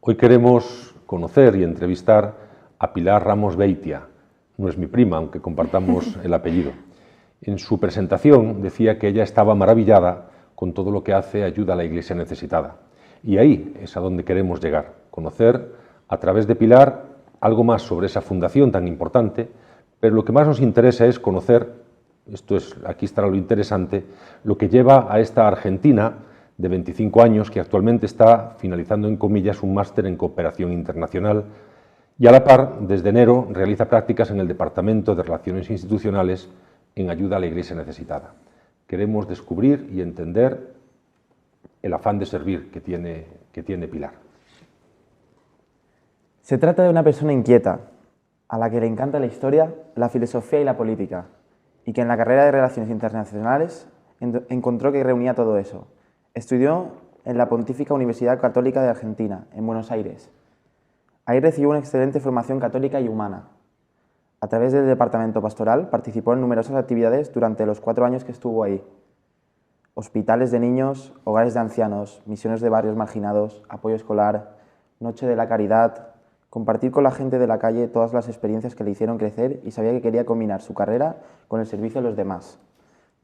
Hoy queremos conocer y entrevistar a Pilar Ramos Beitia. No es mi prima, aunque compartamos el apellido. En su presentación decía que ella estaba maravillada con todo lo que hace ayuda a la Iglesia necesitada. Y ahí es a donde queremos llegar, conocer a través de Pilar algo más sobre esa fundación tan importante, pero lo que más nos interesa es conocer, aquí estará lo interesante, lo que lleva a esta argentina de 25 años que actualmente está finalizando en comillas un máster en cooperación internacional y a la par, desde enero, realiza prácticas en el Departamento de Relaciones Institucionales en ayuda a la Iglesia necesitada. Queremos descubrir y entender el afán de servir que tiene Pilar. Se trata de una persona inquieta, a la que le encanta la historia, la filosofía y la política, y que en la carrera de Relaciones Internacionales encontró que reunía todo eso. Estudió en la Pontífica Universidad Católica de Argentina, en Buenos Aires. Ahí recibió una excelente formación católica y humana. A través del departamento pastoral participó en numerosas actividades durante los 4 años que estuvo ahí. Hospitales de niños, hogares de ancianos, misiones de barrios marginados, apoyo escolar, noche de la caridad, compartir con la gente de la calle todas las experiencias que le hicieron crecer y sabía que quería combinar su carrera con el servicio a los demás,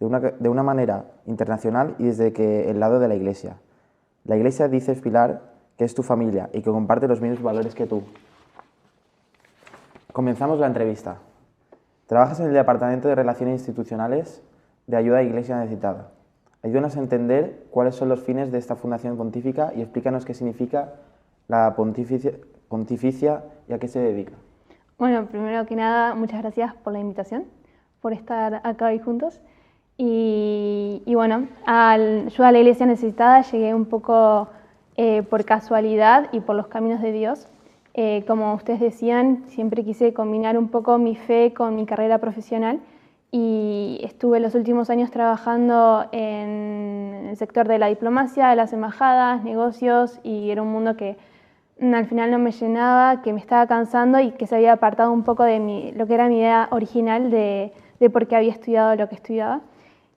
de una manera internacional y desde el lado de la Iglesia. La Iglesia, dice Pilar, que es tu familia y que comparte los mismos valores que tú. Comenzamos la entrevista. Trabajas en el Departamento de Relaciones Institucionales de Ayuda a Iglesia Necesitada. Ayúdanos a entender cuáles son los fines de esta fundación pontífica y explícanos qué significa la pontificia y a qué se dedica. Bueno, primero que nada, muchas gracias por la invitación, por estar acá hoy juntos. Y bueno, al Ayuda a la Iglesia Necesitada llegué un poco por casualidad y por los caminos de Dios. Como ustedes decían, siempre quise combinar un poco mi fe con mi carrera profesional y estuve los últimos años trabajando en el sector de la diplomacia, de las embajadas, negocios, y era un mundo que al final no me llegaba, que me estaba cansando y que se había apartado un poco de lo que era mi idea original de por qué había estudiado lo que estudiaba.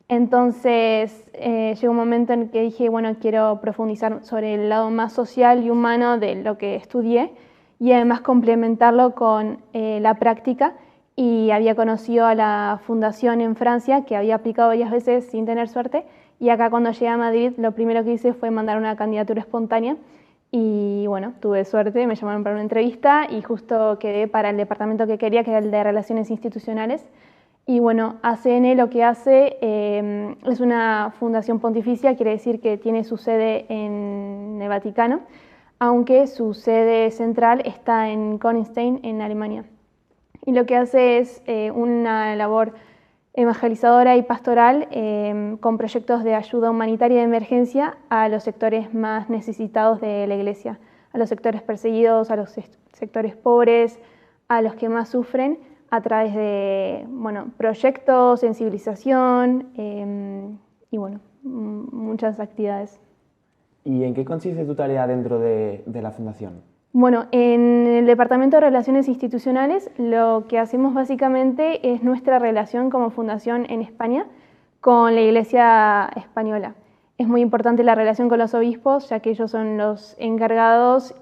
Entonces llegó un momento en que dije, bueno, quiero profundizar sobre el lado más social y humano de lo que estudié y además complementarlo con la práctica, y había conocido a la fundación en Francia, que había aplicado varias veces sin tener suerte, y acá cuando llegué a Madrid lo primero que hice fue mandar una candidatura espontánea y bueno, tuve suerte, me llamaron para una entrevista y justo quedé para el departamento que quería, que era el de Relaciones Institucionales. Y bueno, ACN lo que hace es una fundación pontificia, quiere decir que tiene su sede en el Vaticano, aunque su sede central está en Königstein, en Alemania. Y lo que hace es una labor evangelizadora y pastoral con proyectos de ayuda humanitaria de emergencia a los sectores más necesitados de la Iglesia, a los sectores perseguidos, a los sectores pobres, a los que más sufren, a través de proyectos, sensibilización y muchas actividades. ¿Y en qué consiste tu tarea dentro de la fundación? Bueno, en el Departamento de Relaciones Institucionales lo que hacemos básicamente es nuestra relación como fundación en España con la Iglesia española. Es muy importante la relación con los obispos, ya que ellos son los encargados,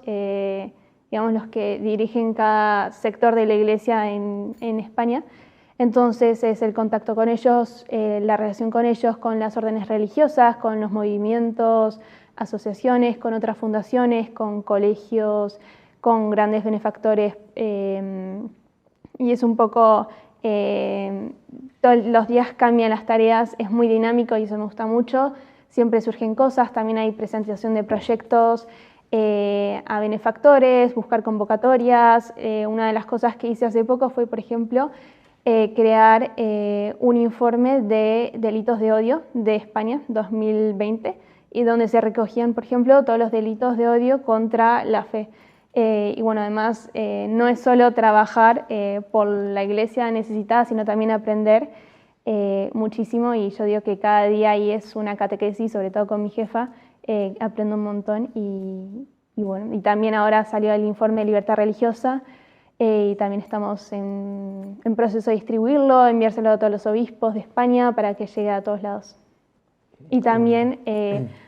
los que dirigen cada sector de la Iglesia en España. Entonces es el contacto con ellos, la relación con ellos, con las órdenes religiosas, con los movimientos, asociaciones, con otras fundaciones, con colegios, con grandes benefactores, y es un poco, todos los días cambian las tareas, es muy dinámico y eso me gusta mucho, siempre surgen cosas, también hay presentación de proyectos a benefactores, buscar convocatorias. Una de las cosas que hice hace poco fue, por ejemplo, crear un informe de delitos de odio de España 2020, y donde se recogían, por ejemplo, todos los delitos de odio contra la fe. Y bueno, además no es solo trabajar por la Iglesia necesitada, sino también aprender muchísimo, y yo digo que cada día ahí es una catequesis, sobre todo con mi jefa, aprendo un montón y también ahora salió el informe de libertad religiosa y también estamos en proceso de distribuirlo, enviárselo a todos los obispos de España para que llegue a todos lados. Y también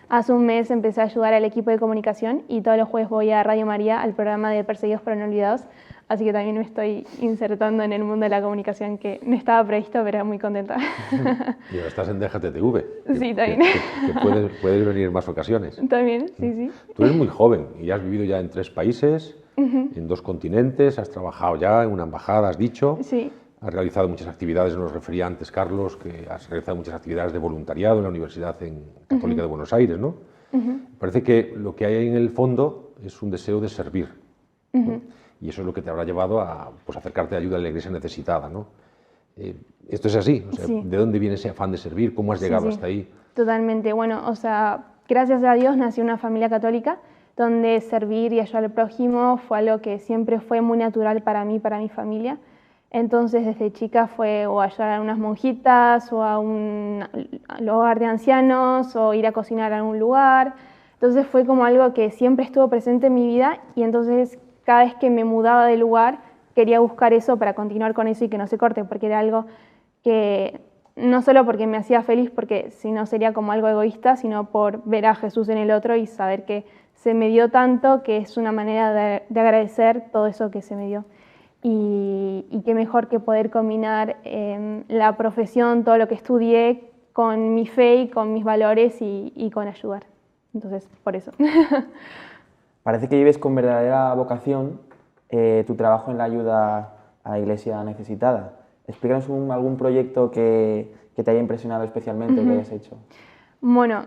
hace un mes empecé a ayudar al equipo de comunicación y todos los jueves voy a Radio María al programa de Perseguidos pero no olvidados. Así que también me estoy insertando en el mundo de la comunicación, que no estaba previsto, pero muy contenta. Y ahora estás en DGTV. Sí, también. Que puedes venir en más ocasiones. También, sí, sí. Tú eres muy joven y has vivido ya en 3 países, en 2 continentes, has trabajado ya en una embajada, has dicho. Sí. Has realizado muchas actividades, nos refería antes Carlos, que has realizado muchas actividades de voluntariado en la Universidad Católica de Buenos Aires, ¿no? Parece que lo que hay en el fondo es un deseo de servir, ¿no? Y eso es lo que te habrá llevado a pues, acercarte a ayuda a la Iglesia necesitada, ¿no? ¿Esto es así? O sea, Sí. ¿de dónde viene ese afán de servir? ¿Cómo has llegado hasta ahí? Totalmente. Bueno, o sea, gracias a Dios nací en una familia católica donde servir y ayudar al prójimo fue algo que siempre fue muy natural para mí, para mi familia. Entonces, desde chica fue o ayudar a unas monjitas o al hogar de ancianos o ir a cocinar a algún lugar. Entonces fue como algo que siempre estuvo presente en mi vida y entonces cada vez que me mudaba de lugar quería buscar eso para continuar con eso y que no se corte, porque era algo que no solo porque me hacía feliz, porque si no sería como algo egoísta, sino por ver a Jesús en el otro y saber que se me dio tanto, que es una manera de agradecer todo eso que se me dio. Y qué mejor que poder combinar la profesión, todo lo que estudié, con mi fe y con mis valores y con ayudar. Entonces, por eso. Parece que vives con verdadera vocación tu trabajo en la ayuda a la Iglesia necesitada. Explícanos algún proyecto que te haya impresionado especialmente, que hayas hecho. Bueno,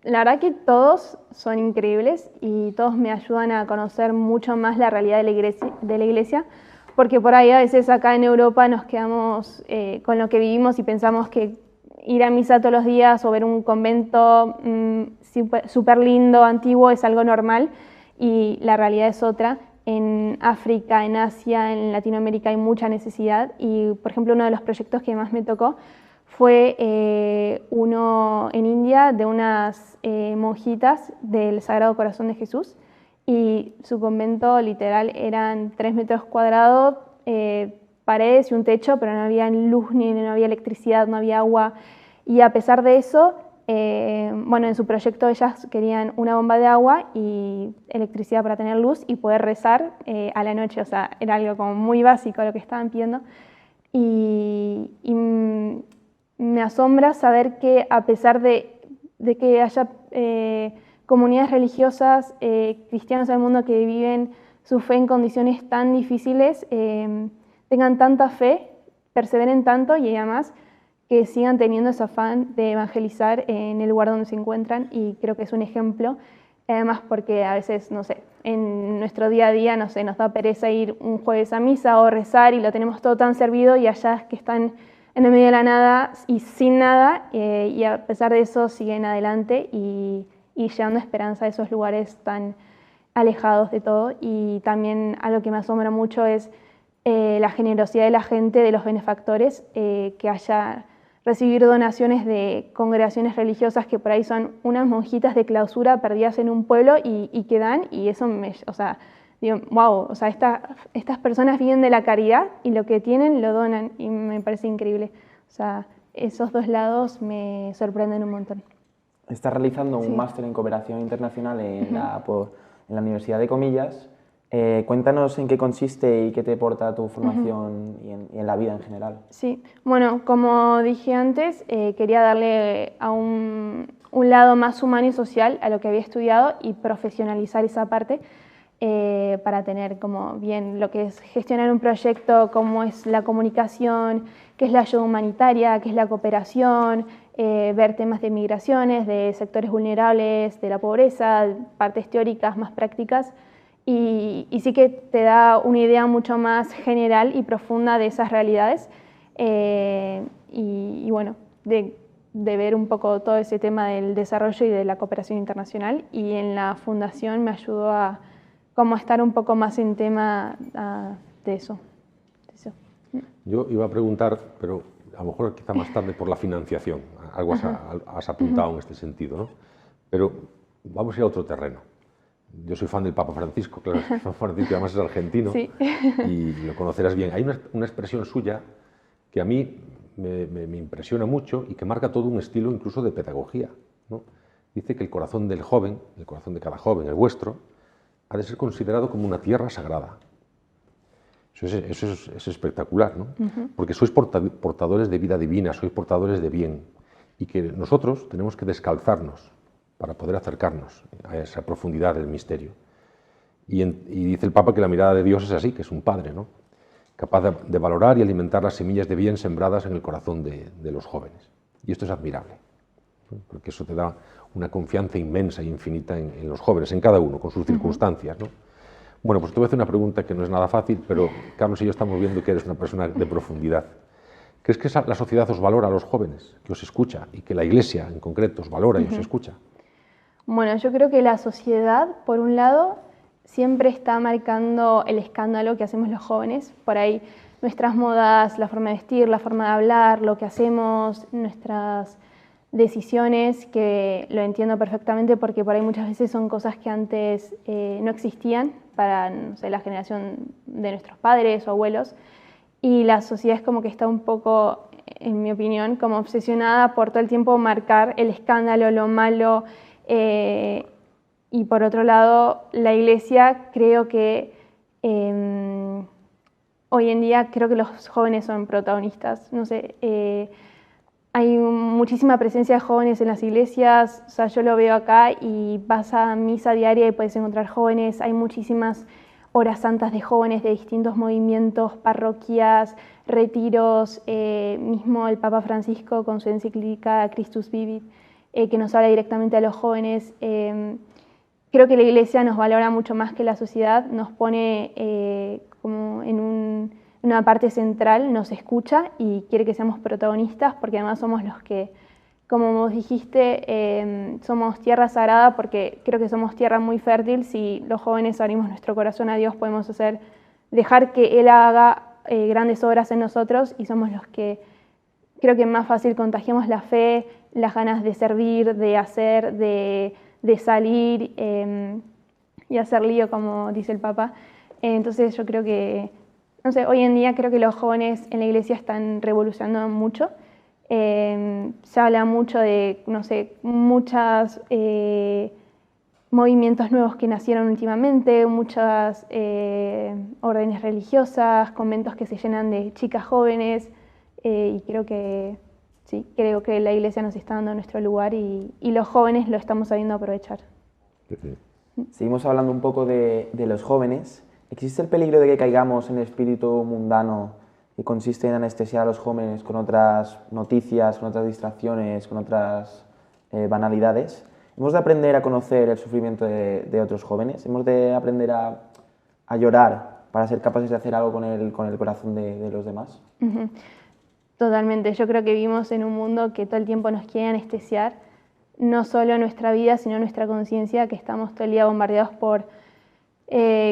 la verdad que todos son increíbles y todos me ayudan a conocer mucho más la realidad de la iglesia, porque por ahí a veces acá en Europa nos quedamos con lo que vivimos y pensamos que ir a misa todos los días o ver un convento súper lindo, antiguo, es algo normal y la realidad es otra. En África, en Asia, en Latinoamérica hay mucha necesidad y, por ejemplo, uno de los proyectos que más me tocó fue uno en India de unas monjitas del Sagrado Corazón de Jesús y su convento literal eran 3 metros cuadrados, paredes y un techo, pero no había luz ni no había electricidad, no había agua y a pesar de eso, bueno, en su proyecto ellas querían una bomba de agua y electricidad para tener luz y poder rezar a la noche, o sea, era algo como muy básico lo que estaban pidiendo y me asombra saber que a pesar de que haya comunidades religiosas, cristianos del mundo que viven su fe en condiciones tan difíciles, tengan tanta fe, perseveren tanto y además que sigan teniendo ese afán de evangelizar en el lugar donde se encuentran y creo que es un ejemplo, además porque a veces, no sé, en nuestro día a día, no sé, nos da pereza ir un jueves a misa o rezar y lo tenemos todo tan servido y allá que están en el medio de la nada y sin nada y a pesar de eso siguen adelante y llevando esperanza a esos lugares tan alejados de todo y también algo que me asombra mucho es la generosidad de la gente, de los benefactores, que haya recibir donaciones de congregaciones religiosas que por ahí son unas monjitas de clausura perdidas en un pueblo y que dan, y eso o sea, digo, wow, o sea, estas personas viven de la caridad y lo que tienen lo donan y me parece increíble. O sea, esos dos lados me sorprenden un montón. Estás realizando un Sí. máster en cooperación internacional en la Universidad de Comillas. Cuéntanos en qué consiste y qué te aporta tu formación y en la vida en general. Sí, bueno, como dije antes, quería darle a un lado más humano y social a lo que había estudiado y profesionalizar esa parte para tener como bien lo que es gestionar un proyecto, cómo es la comunicación, qué es la ayuda humanitaria, qué es la cooperación, ver temas de migraciones, de sectores vulnerables, de la pobreza, partes teóricas más prácticas. Y sí que te da una idea mucho más general y profunda de esas realidades y bueno, de ver un poco todo ese tema del desarrollo y de la cooperación internacional y en la fundación me ayudó a como estar un poco más en tema de eso. Yo iba a preguntar, pero a lo mejor quizá más tarde por la financiación, algo has apuntado en este sentido, ¿no? Pero vamos a ir a otro terreno. Yo soy fan del Papa Francisco, claro, el Papa Francisco además es argentino Sí. y lo conocerás bien. Hay una expresión suya que a mí me impresiona mucho y que marca todo un estilo incluso de pedagogía, ¿no? Dice que el corazón del joven, el corazón de cada joven, el vuestro, ha de ser considerado como una tierra sagrada. Eso es espectacular, ¿no? Porque sois portadores de vida divina, sois portadores de bien, y que nosotros tenemos que descalzarnos para poder acercarnos a esa profundidad del misterio. Y dice el Papa que la mirada de Dios es así, que es un padre, ¿no? Capaz de valorar y alimentar las semillas de bien sembradas en el corazón de los jóvenes. Y esto es admirable, ¿no? Porque eso te da una confianza inmensa e infinita en los jóvenes, en cada uno, con sus circunstancias, ¿no? Bueno, pues te voy a hacer una pregunta que no es nada fácil, pero Carlos y yo estamos viendo que eres una persona de profundidad. ¿Crees que la sociedad os valora a los jóvenes, que os escucha, y que la Iglesia en concreto os valora y os escucha? Bueno, yo creo que la sociedad, por un lado, siempre está marcando el escándalo que hacemos los jóvenes. Por ahí nuestras modas, la forma de vestir, la forma de hablar, lo que hacemos, nuestras decisiones, que lo entiendo perfectamente porque por ahí muchas veces son cosas que antes no existían para, no sé, la generación de nuestros padres o abuelos. Y la sociedad es como que está un poco, en mi opinión, como obsesionada por todo el tiempo marcar el escándalo, lo malo. Y por otro lado, la Iglesia, creo que hoy en día creo que los jóvenes son protagonistas. No sé, hay muchísima presencia de jóvenes en las iglesias. O sea, yo lo veo acá y vas a misa diaria y puedes encontrar jóvenes. Hay muchísimas horas santas de jóvenes de distintos movimientos, parroquias, retiros. Mismo el Papa Francisco con su encíclica Christus Vivit, que nos habla directamente a los jóvenes. Creo que la Iglesia nos valora mucho más que la sociedad, nos pone como en una parte central, nos escucha y quiere que seamos protagonistas, porque además somos los que, como vos dijiste, somos tierra sagrada, porque creo que somos tierra muy fértil. Si los jóvenes abrimos nuestro corazón a Dios, podemos dejar que Él haga grandes obras en nosotros, y somos los que creo que más fácil contagiamos la fe, las ganas de servir, de hacer, de salir y hacer lío, como dice el Papa. Entonces yo creo que, no sé, hoy en día creo que los jóvenes en la Iglesia están revolucionando mucho. Se habla mucho de, no sé, muchos movimientos nuevos que nacieron últimamente, muchas órdenes religiosas, conventos que se llenan de chicas jóvenes, y creo que sí, creo que la Iglesia nos está dando nuestro lugar y los jóvenes lo estamos sabiendo aprovechar. Seguimos hablando un poco de los jóvenes. ¿Existe el peligro de que caigamos en el espíritu mundano que consiste en anestesiar a los jóvenes con otras noticias, con otras distracciones, con otras banalidades? ¿Hemos de aprender a conocer el sufrimiento de otros jóvenes? ¿Hemos de aprender a llorar para ser capaces de hacer algo con el corazón de los demás? Totalmente. Yo creo que vivimos en un mundo que todo el tiempo nos quiere anestesiar, no solo nuestra vida, sino nuestra conciencia, que estamos todo el día bombardeados por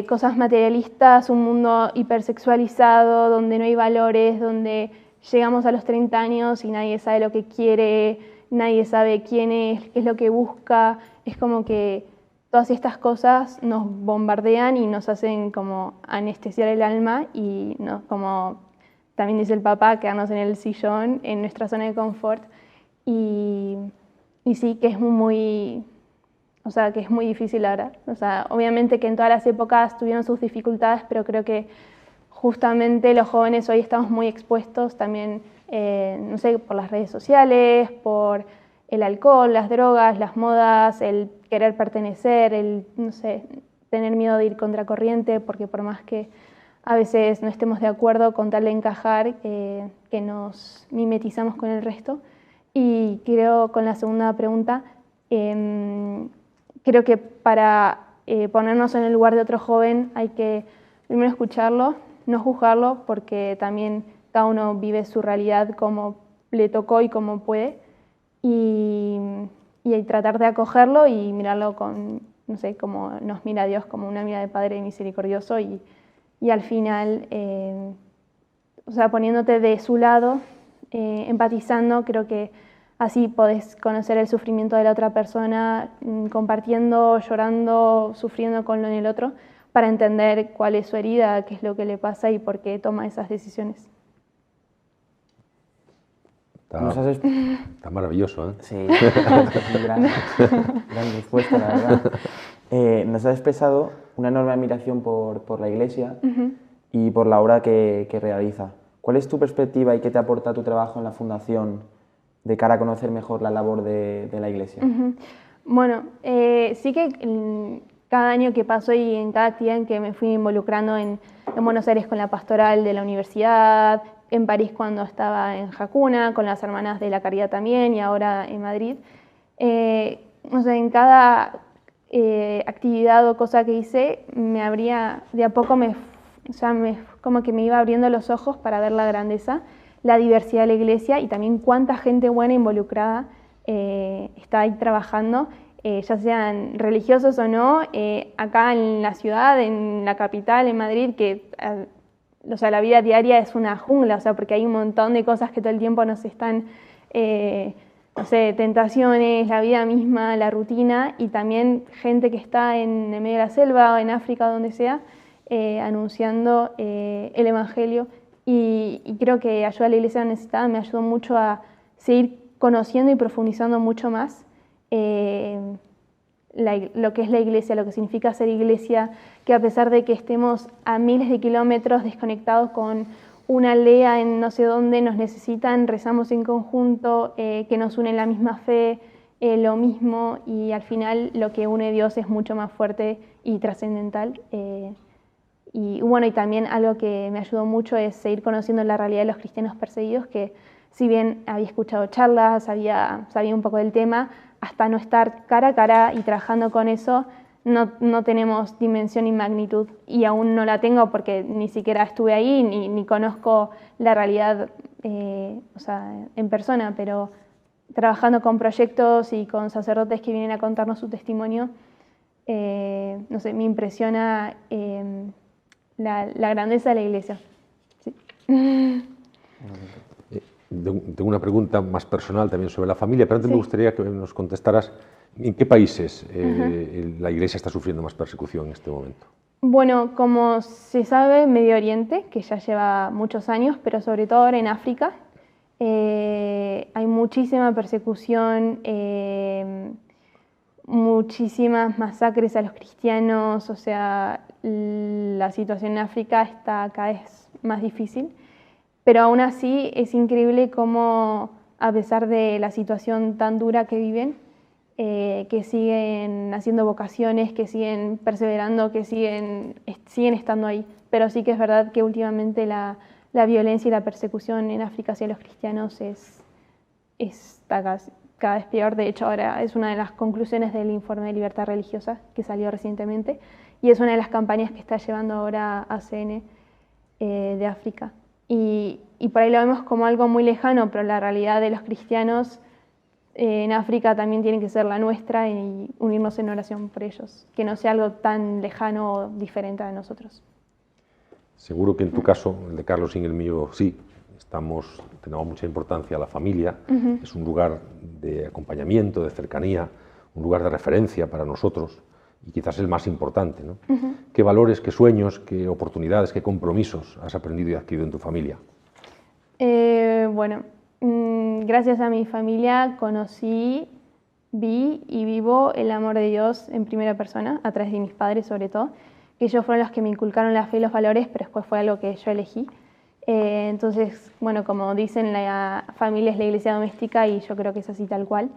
cosas materialistas, un mundo hipersexualizado, donde no hay valores, donde llegamos a los 30 años y nadie sabe lo que quiere, nadie sabe quién es, qué es lo que busca. Es como que todas estas cosas nos bombardean y nos hacen como anestesiar el alma y como también dice el Papa, quedarnos en el sillón, en nuestra zona de confort. Y sí, que es muy difícil ahora. O sea, obviamente que en todas las épocas tuvieron sus dificultades, pero creo que justamente los jóvenes hoy estamos muy expuestos también, no sé, por las redes sociales, por el alcohol, las drogas, las modas, el querer pertenecer, el, no sé, tener miedo de ir contracorriente, porque por más que a veces no estemos de acuerdo, con tal de encajar, que nos mimetizamos con el resto. Y creo, con la segunda pregunta, creo que para ponernos en el lugar de otro joven hay que primero escucharlo, no juzgarlo, porque también cada uno vive su realidad como le tocó y como puede, y tratar de acogerlo y mirarlo con, no sé, como nos mira Dios, como una mirada de Padre misericordioso, y al final, o sea, poniéndote de su lado, empatizando, creo que así podés conocer el sufrimiento de la otra persona, compartiendo, llorando, sufriendo con lo en el otro, para entender cuál es su herida, qué es lo que le pasa y por qué toma esas decisiones. Está maravilloso, ¿eh? Sí, es una gran respuesta, la verdad. Nos has expresado una enorme admiración por la Iglesia y por la obra que realiza. ¿Cuál es tu perspectiva y qué te aporta tu trabajo en la Fundación de cara a conocer mejor la labor de la Iglesia? Bueno, sí que cada año que pasó y en cada actividad en que me fui involucrando en Buenos Aires con la pastoral de la universidad, en París cuando estaba en Jacuna, con las hermanas de la Caridad también y ahora en Madrid, en cada actividad o cosa que hice, de a poco como que me iba abriendo los ojos para ver la grandeza, la diversidad de la Iglesia y también cuánta gente buena involucrada está ahí trabajando, ya sean religiosos o no, acá en la ciudad, en la capital, en Madrid, que la vida diaria es una jungla, porque hay un montón de cosas que todo el tiempo nos están, tentaciones, la vida misma, la rutina, y también gente que está en el medio de la selva o en África o donde sea, anunciando el Evangelio. Y creo que Ayuda a la Iglesia Necesitada me ayudó mucho a seguir conociendo y profundizando mucho más lo que es la Iglesia, lo que significa ser Iglesia, que a pesar de que estemos a miles de kilómetros desconectados con una aldea en no sé dónde, nos necesitan, rezamos en conjunto, que nos une la misma fe, lo mismo, y al final lo que une a Dios es mucho más fuerte y trascendental. Y bueno, y también algo que me ayudó mucho es seguir conociendo la realidad de los cristianos perseguidos, que si bien había escuchado charlas, sabía un poco del tema, hasta no estar cara a cara y trabajando con eso, no tenemos dimensión y magnitud, y aún no la tengo porque ni siquiera estuve ahí ni conozco la realidad en persona, pero trabajando con proyectos y con sacerdotes que vienen a contarnos su testimonio, me impresiona la grandeza de la Iglesia. Sí. Tengo una pregunta más personal también sobre la familia, pero antes Sí. me gustaría que nos contestaras ¿en qué países la Iglesia está sufriendo más persecución en este momento? Bueno, como se sabe, Medio Oriente, que ya lleva muchos años, pero sobre todo ahora en África, hay muchísima persecución, muchísimas masacres a los cristianos, la situación en África está cada vez más difícil. Pero aún así es increíble cómo, a pesar de la situación tan dura que viven, que siguen haciendo vocaciones, que siguen perseverando, que siguen estando ahí. Pero sí que es verdad que últimamente la violencia y la persecución en África hacia los cristianos está cada vez peor. De hecho, ahora es una de las conclusiones del informe de libertad religiosa que salió recientemente y es una de las campañas que está llevando ahora ACN de África. Y por ahí lo vemos como algo muy lejano, pero la realidad de los cristianos en África también tiene que ser la nuestra y unirnos en oración por ellos, que no sea algo tan lejano o diferente a nosotros. Seguro que en tu caso, el de Carlos y en el mío, sí, tenemos mucha importancia a la familia, es un lugar de acompañamiento, de cercanía, un lugar de referencia para nosotros y quizás el más importante, ¿no? ¿Qué valores, qué sueños, qué oportunidades, qué compromisos has aprendido y adquirido en tu familia? Gracias a mi familia conocí, vi y vivo el amor de Dios en primera persona, a través de mis padres sobre todo, que ellos fueron los que me inculcaron la fe y los valores, pero después fue algo que yo elegí. Entonces, como dicen, la familia es la iglesia doméstica y yo creo que es así tal cual.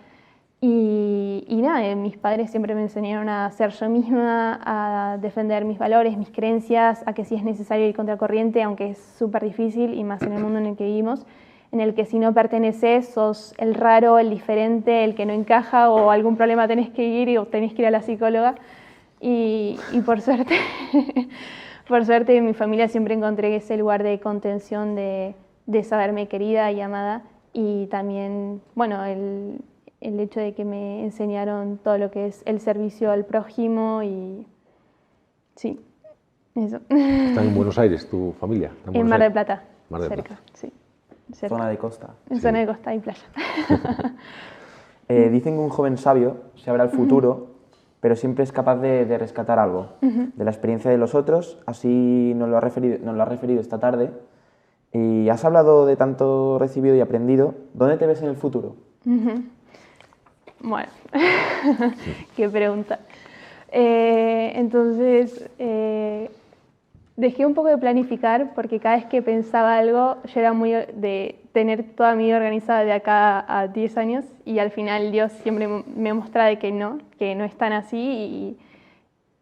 Y nada, mis padres siempre me enseñaron a ser yo misma, a defender mis valores, mis creencias, a que si es necesario ir contra corriente, aunque es súper difícil, y más en el mundo en el que vivimos, en el que si no perteneces sos el raro, el diferente, el que no encaja, o algún problema tenés que ir o tenés que ir a la psicóloga. Y por suerte, por suerte en mi familia siempre encontré ese lugar de contención, de saberme querida y amada, y también, el hecho de que me enseñaron todo lo que es el servicio al prójimo y sí, eso. ¿Están en Buenos Aires tu familia? En Mar del Plata, Mar del cerca, Plata. sí. Cerca. Zona de costa. En zona de costa y playa. Dicen que un joven sabio se abre al futuro, pero siempre es capaz de rescatar algo de la experiencia de los otros. Así nos lo ha referido esta tarde. Y has hablado de tanto recibido y aprendido. ¿Dónde te ves en el futuro? Bueno, qué pregunta. Entonces, dejé un poco de planificar porque cada vez que pensaba algo, yo era muy de tener toda mi vida organizada de acá a 10 años y al final Dios siempre me muestra de que no es tan así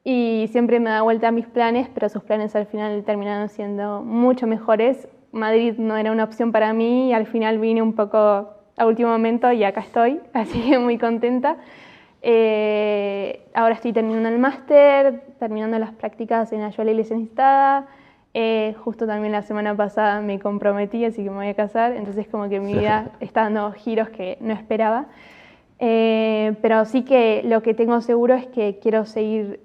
y siempre me da vuelta a mis planes, pero sus planes al final terminaron siendo mucho mejores. Madrid no era una opción para mí y al final vine un poco a último momento y acá estoy, así que muy contenta. Ahora estoy terminando el máster, terminando las prácticas en Ayuda a la Iglesia Necesitada. Justo también la semana pasada me comprometí, así que me voy a casar, entonces como que mi vida está dando giros que no esperaba. Pero sí que lo que tengo seguro es que quiero seguir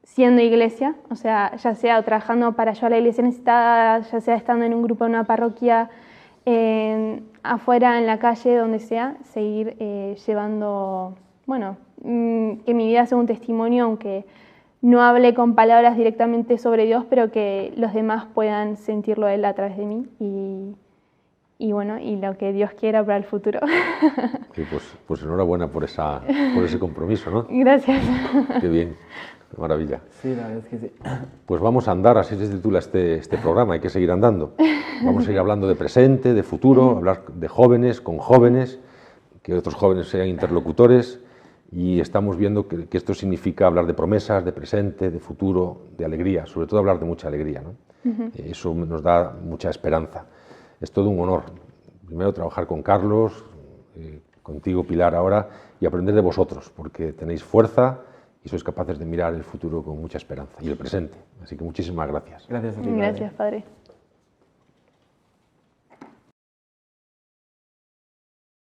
siendo iglesia, o sea, ya sea trabajando para Ayuda a la Iglesia Necesitada, ya sea estando en un grupo en una parroquia, afuera, en la calle, donde sea, seguir llevando, bueno, que mi vida sea un testimonio, aunque no hable con palabras directamente sobre Dios, pero que los demás puedan sentirlo Él a través de mí y bueno, y lo que Dios quiera para el futuro. Sí, pues enhorabuena por ese compromiso, ¿no? Gracias. Qué bien, qué maravilla. Sí, la verdad es que sí. Pues vamos a andar, así se titula este programa, hay que seguir andando. Vamos a seguir hablando de presente, de futuro, hablar de jóvenes, con jóvenes, que otros jóvenes sean interlocutores, y estamos viendo que esto significa hablar de promesas, de presente, de futuro, de alegría, sobre todo hablar de mucha alegría, ¿no? Eso nos da mucha esperanza. Es todo un honor, primero trabajar con Carlos, contigo Pilar ahora, y aprender de vosotros, porque tenéis fuerza y sois capaces de mirar el futuro con mucha esperanza y el presente. Así que muchísimas gracias. Gracias a ti, Gracias, Padre.